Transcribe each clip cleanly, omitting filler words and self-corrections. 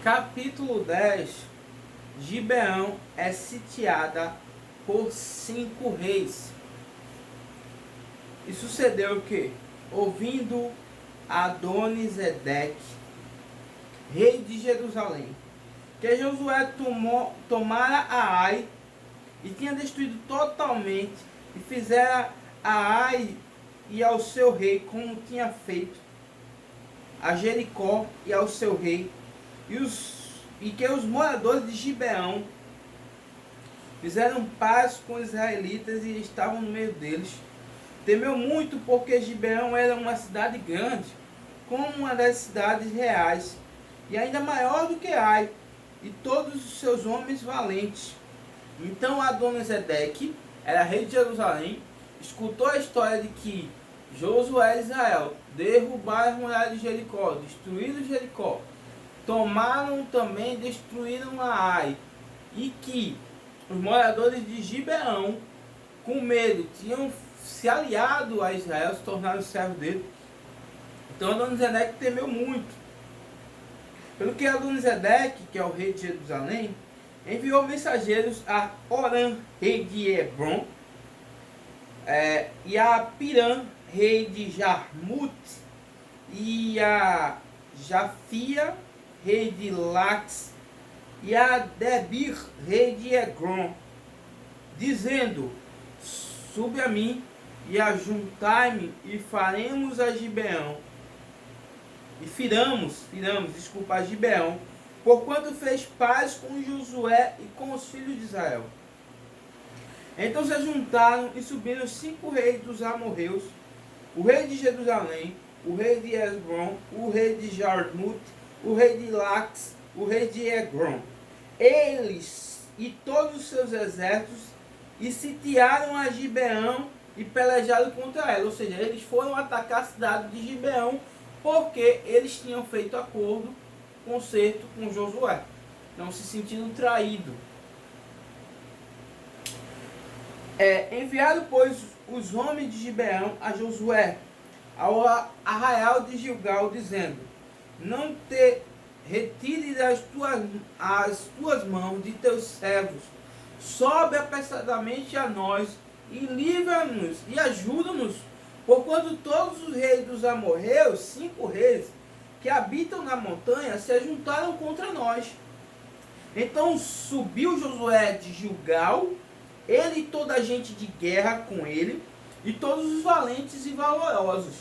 Capítulo 10. Gibeão é sitiada por 5 reis. E sucedeu que, ouvindo Adonisedeque, rei de Jerusalém, que Josué tomara a Ai e tinha destruído totalmente, e fizera a Ai e ao seu rei como tinha feito a Jericó e ao seu rei, e que os moradores de Gibeão fizeram paz com os israelitas e estavam no meio deles. Temeu muito, porque Gibeão era uma cidade grande, como uma das cidades reais, e ainda maior do que Ai, e todos os seus homens valentes. Então Adonisedeque, era rei de Jerusalém, escutou a história de que Josué e Israel derrubaram as muralhas de Jericó, destruíram Jericó, tomaram também e destruíram a Ai, e que os moradores de Gibeão, com medo, tinham se aliado a Israel, se tornaram servos dele. Então Adonisedeque temeu muito. Pelo que Adonisedeque, que é o rei de Jerusalém, enviou mensageiros a Orã, rei de Hebron, e a Pirã, rei de Jarmut, e a Jafia, rei de Lax, e a Debir, rei de Egron, dizendo: Sube a mim e ajuntai-me, e faremos a Gibeão. E firamos, a Gibeão, porquanto fez paz com Josué e com os filhos de Israel. Então se ajuntaram e subiram 5 reis dos amorreus, o rei de Jerusalém, o rei de Esbron, o rei de Jarmut, o rei de Lax, o rei de Egron, eles e todos os seus exércitos, e sitiaram a Gibeão e pelejaram contra ela. Ou seja, eles foram atacar a cidade de Gibeão, porque eles tinham feito concerto com Josué, não se sentindo traído. Enviaram, pois, os homens de Gibeão a Josué, ao arraial de Gilgal, dizendo: Não te retire as tuas mãos de teus servos, sobe apressadamente a nós, e livra-nos e ajuda-nos, porquanto todos os reis dos amorreus, 5 reis, que habitam na montanha, se ajuntaram contra nós. Então subiu Josué de Gilgal, ele e toda a gente de guerra com ele, e todos os valentes e valorosos.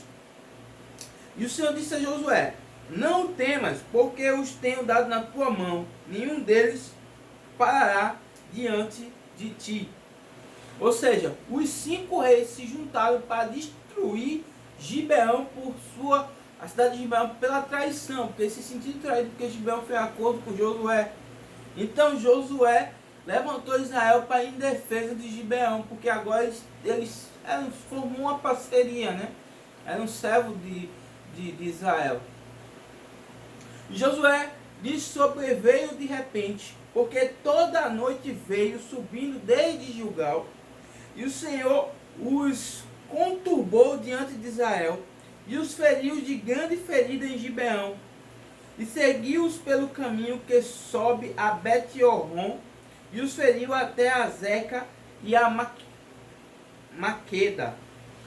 E o Senhor disse a Josué: Não temas, porque eu os tenho dado na tua mão, nenhum deles parará diante de ti. Ou seja, os 5 reis se juntaram para destruir Gibeão a cidade de Gibeão pela traição, porque eles se sentiram traídos, porque Gibeão fez acordo com Josué. Então Josué levantou Israel para ir em defesa de Gibeão, porque agora eles formou uma parceria, né? Eram servos de Israel. Josué lhes sobreveio de repente, porque toda a noite veio subindo desde Gilgal, e o Senhor os conturbou diante de Israel, e os feriu de grande ferida em Gibeão, e seguiu-os pelo caminho que sobe a Bet-Horon, e os feriu até a Zeca e a Maqueda.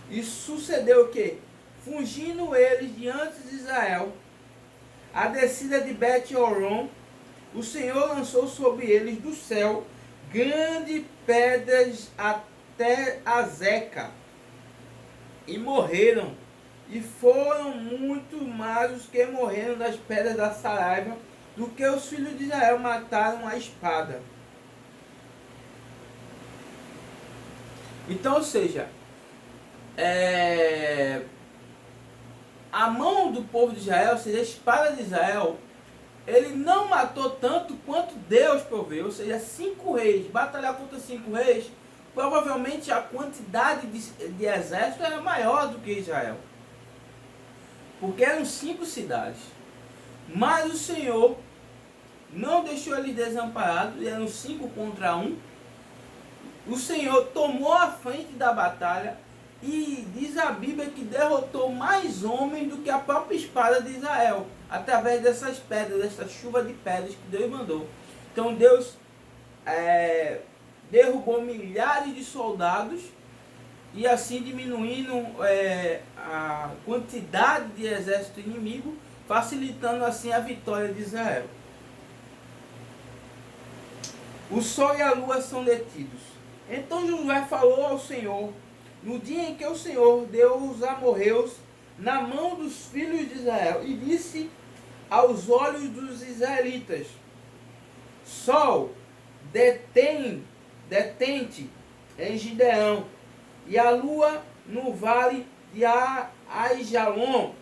E sucedeu que, fugindo eles diante de Israel, a descida de Bet-Horon, o Senhor lançou sobre eles do céu grandes pedras até a Zeca, e morreram, e foram muito mais os que morreram das pedras da Saraiva do que os filhos de Israel mataram a espada. Então, ou seja, a mão do povo de Israel, ou seja, a espada de Israel, ele não matou tanto quanto Deus proveu. Ou seja, 5 reis, batalhar contra 5 reis, provavelmente a quantidade de exército era maior do que Israel, porque eram 5 cidades. Mas o Senhor não deixou eles desamparados, eram 5 contra 1. O Senhor tomou a frente da batalha E diz a Bíblia que derrotou mais homens do que a própria espada de Israel, através dessas pedras, dessa chuva de pedras que Deus mandou. Então Deus derrubou milhares de soldados, e assim diminuindo a quantidade de exército inimigo, facilitando assim a vitória de Israel. O sol e a lua são detidos. Então Josué falou ao Senhor, no dia em que o Senhor deu os amorreus na mão dos filhos de Israel, e disse aos olhos dos israelitas: Sol, detente em Gideão, e a lua no vale de Aijalon.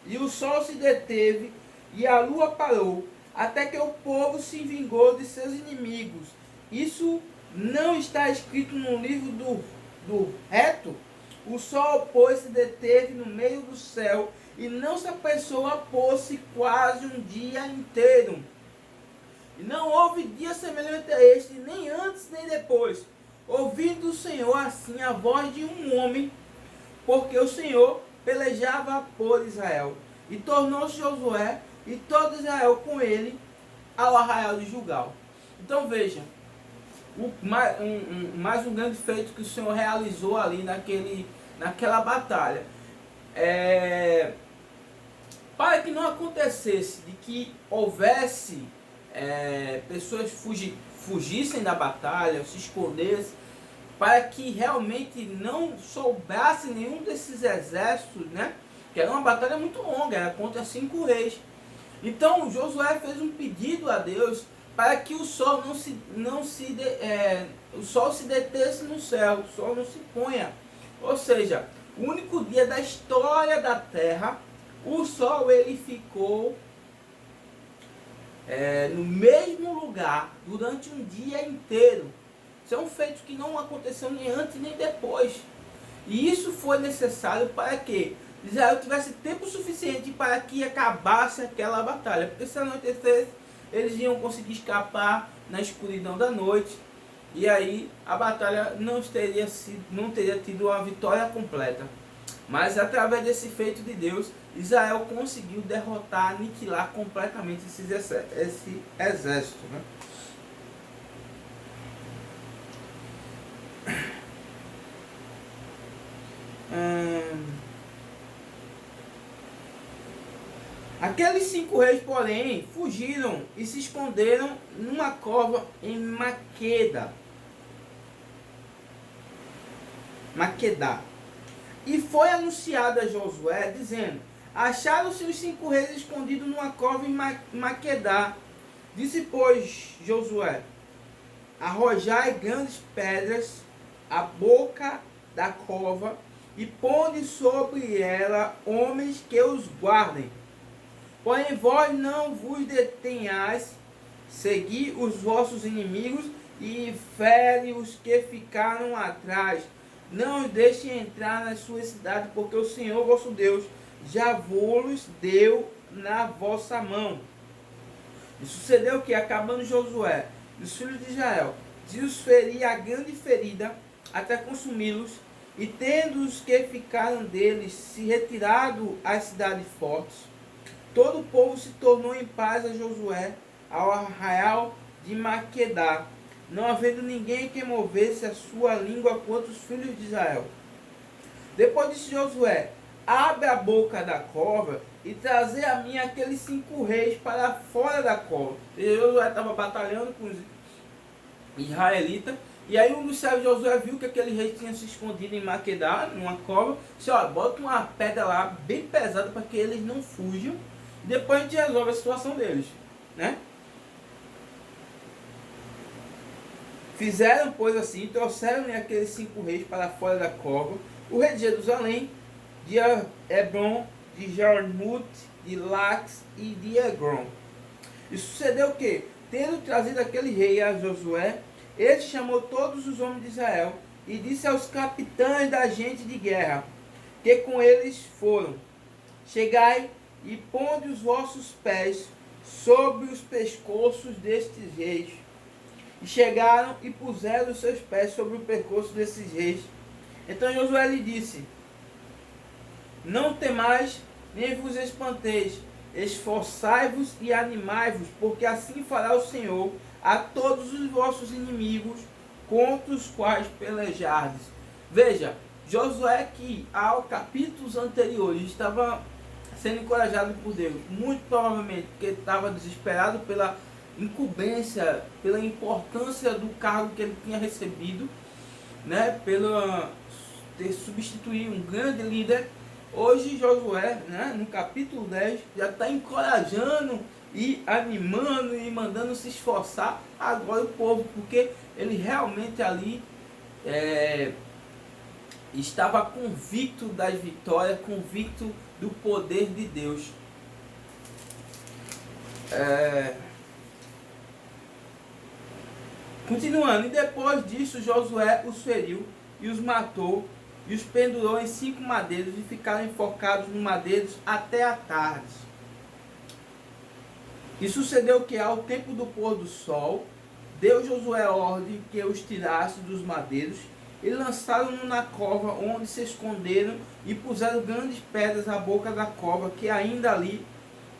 E o sol se deteve, e a lua parou, até que o povo se vingou de seus inimigos. Isso não está escrito no livro do reto? O sol, pois, se deteve no meio do céu, e não se apressou a pôr-se quase um dia inteiro. E não houve dia semelhante a este, nem antes nem depois, ouvindo o Senhor assim a voz de um homem, porque o Senhor pelejava por Israel. E tornou-se Josué e todo Israel com ele ao arraial de Gilgal. Então veja, mais um grande feito que o Senhor realizou ali naquela batalha. Para que não acontecesse de que houvesse pessoas fugissem da batalha, se escondessem, para que realmente não sobrasse nenhum desses exércitos, né? Que era uma batalha muito longa, era contra 5 reis. Então Josué fez um pedido a Deus para que o sol o sol se detesse no céu, o sol não se ponha. Ou seja, o único dia da história da terra, o sol ele ficou no mesmo lugar durante um dia inteiro. Isso é um feito que não aconteceu nem antes nem depois. E isso foi necessário para que Israel tivesse tempo suficiente para que acabasse aquela batalha. Porque se anoitecesse, eles iam conseguir escapar na escuridão da noite. E aí a batalha não teria tido uma vitória completa. Mas através desse feito de Deus, Israel conseguiu derrotar, aniquilar completamente esse exército, né? Aqueles 5 reis, porém, fugiram e se esconderam numa cova em Maqueda. E foi anunciado a Josué, dizendo: acharam-se os 5 reis escondidos numa cova em Maquedá. Disse, pois, Josué: arrojai grandes pedras à boca da cova, e ponde sobre ela homens que os guardem. Porém vós não vos detenhais, segui os vossos inimigos e fere os que ficaram atrás. Não os deixe entrar nas suas cidades, porque o Senhor vosso Deus já vos deu na vossa mão. E sucedeu que, acabando Josué, os filhos de Israel, de os ferir a grande ferida, até consumi-los, e tendo os que ficaram deles se retirado às cidades fortes, todo o povo se tornou em paz a Josué, ao arraial de Maquedá, não havendo ninguém que movesse a sua língua contra os filhos de Israel. Depois disse Josué: abre a boca da cova e trazer a mim aqueles 5 reis para fora da cova. E Josué estava batalhando com os israelitas. E aí um dos servos de Josué viu que aquele rei tinha se escondido em Maquedá, numa cova. Disse: ó, bota uma pedra lá bem pesada para que eles não fujam. Depois a gente resolve a situação deles, né? Fizeram, pois, assim, trouxeram aqueles 5 reis para fora da cova: o rei de Jerusalém, de Hebron, de Jarmut, de Lax e de Egron. E sucedeu que, tendo trazido aquele rei a Josué, ele chamou todos os homens de Israel e disse aos capitães da gente de guerra, que com eles foram: chegai e ponde os vossos pés sobre os pescoços destes reis. E chegaram e puseram os seus pés sobre o pescoço desses reis. Então Josué lhe disse: não temais, nem vos espanteis, esforçai-vos e animai-vos, porque assim fará o Senhor a todos os vossos inimigos contra os quais pelejardes. Veja, Josué, que ao capítulos anteriores estava sendo encorajado por Deus, muito provavelmente porque estava desesperado pela incumbência, pela importância do cargo que ele tinha recebido, né, pelo ter substituído um grande líder. Hoje Josué, né, no capítulo 10, já está encorajando e animando e mandando se esforçar agora o povo, porque ele realmente ali estava convicto das vitórias, convicto do poder de Deus. Continuando, e depois disso Josué os feriu e os matou e os pendurou em 5 madeiros e ficaram enforcados nos madeiros até a tarde. E sucedeu que ao tempo do pôr do sol, deu Josué ordem que os tirasse dos madeiros e lançaram-no na cova, onde se esconderam e puseram grandes pedras à boca da cova, que ainda ali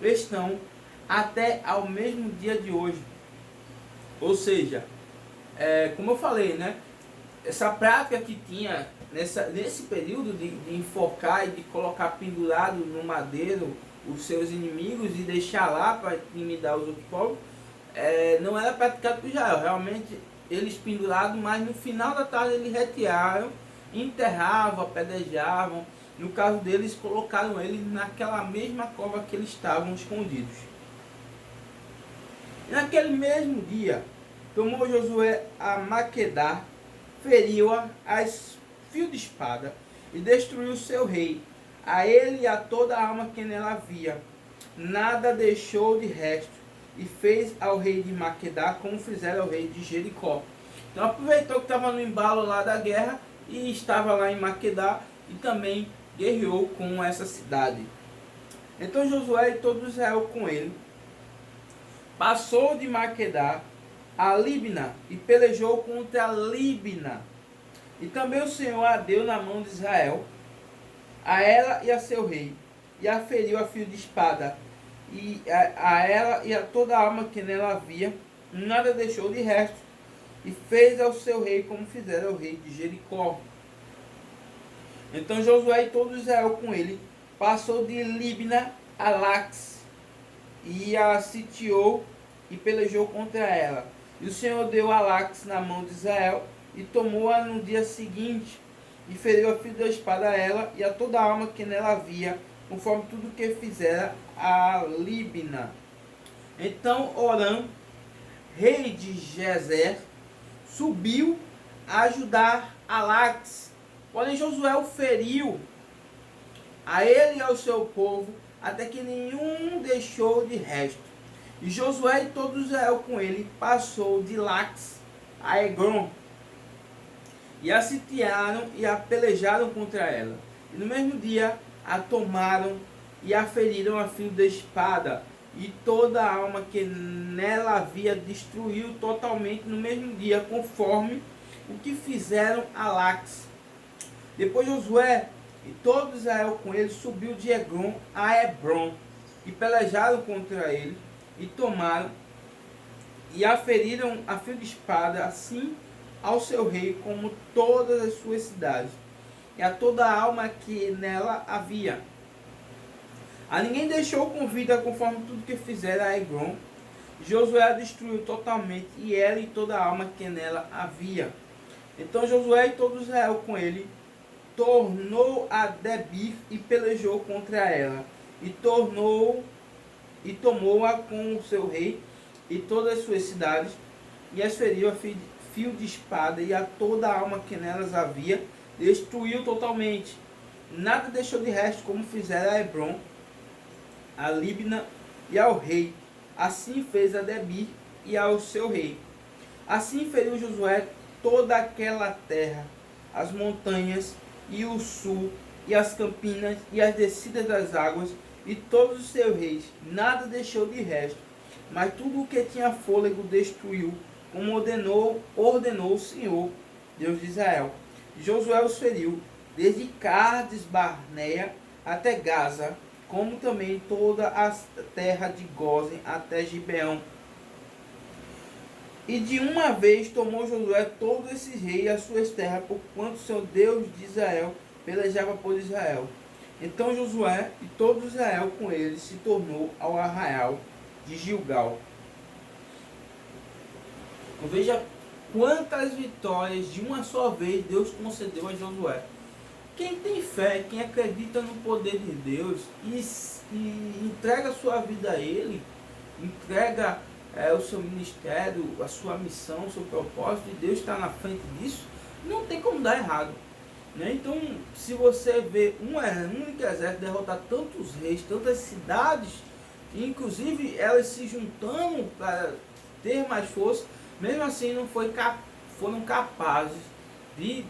estão até ao mesmo dia de hoje. Ou seja, como eu falei, né, essa prática que tinha nesse período de enforcar e de colocar pendurado no madeiro os seus inimigos e deixar lá para intimidar os outros povos, não era praticado por Israel. Realmente eles pendurados, mas no final da tarde eles retiraram, enterravam, apedrejavam. No caso deles, colocaram eles naquela mesma cova que eles estavam escondidos. E naquele mesmo dia, tomou Josué a Maquedá, feriu-a a fio de espada e destruiu o seu rei, a ele e a toda a alma que nela havia. Nada deixou de resto, e fez ao rei de Maquedá como fizeram ao rei de Jericó. Então aproveitou que estava no embalo lá da guerra e estava lá em Maquedá e também guerreou com essa cidade. Então Josué e todo Israel com ele passou de Maquedá a Libna e pelejou contra Libna. E também o Senhor a deu na mão de Israel, a ela e a seu rei, e a feriu a fio de espada, e a ela e a toda a alma que nela havia, nada deixou de resto, e fez ao seu rei como fizeram ao rei de Jericó. Então Josué e todo Israel com ele passou de Libna a Lax, e a sitiou e pelejou contra ela. E o Senhor deu a Lax na mão de Israel, e tomou-a no dia seguinte, e feriu a fio da espada a ela e a toda a alma que nela havia, conforme tudo que fizera a Libna. Então Orã, rei de Gezer, subiu a ajudar a Lax. Porém Josué o feriu, a ele e ao seu povo, até que nenhum deixou de resto. E Josué e todo Israel com ele passou de Lax a Egron, e a sitiaram e a pelejaram contra ela. E no mesmo dia a tomaram e a feriram a fio da espada, e toda a alma que nela havia destruiu totalmente no mesmo dia, conforme o que fizeram a Lax. Depois Josué e todo Israel com ele subiu de Egron a Hebron, e pelejaram contra ele, e tomaram e a feriram a fio de espada, assim ao seu rei como todas as suas cidades, e a toda a alma que nela havia. A ninguém deixou com vida, conforme tudo que fizera a Hebron. Josué a destruiu totalmente, e ela e toda a alma que nela havia. Então Josué e todo Israel com ele tornou a Debir e pelejou contra ela, e tomou-a com o seu rei e todas as suas cidades, e as feriu a fio de espada, e a toda a alma que nelas havia destruiu totalmente. Nada deixou de resto, como fizera a Hebron, a Libna e ao rei. Assim fez a Debir e ao seu rei. Assim feriu Josué toda aquela terra, as montanhas e o sul, e as campinas e as descidas das águas, e todos os seus reis. Nada deixou de resto, mas tudo o que tinha fôlego destruiu, como ordenou o Senhor, Deus de Israel. Josué os feriu, desde Cades Barneia até Gaza, como também toda a terra de Gósen até Gibeão. E de uma vez tomou Josué todos esses reis e as suas terras, porquanto seu Deus de Israel pelejava por Israel. Então Josué e todo Israel com ele se tornou ao arraial de Gilgal. Então, veja quantas vitórias de uma só vez Deus concedeu a Josué. Quem tem fé, quem acredita no poder de Deus e entrega a sua vida a Ele, entrega o seu ministério, a sua missão, o seu propósito, e Deus está na frente disso, não tem como dar errado. Né? Então, se você vê um único exército derrotar tantos reis, tantas cidades, inclusive elas se juntando para ter mais força, mesmo assim não foram capazes de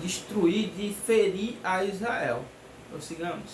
destruir, de ferir a Israel. Então sigamos.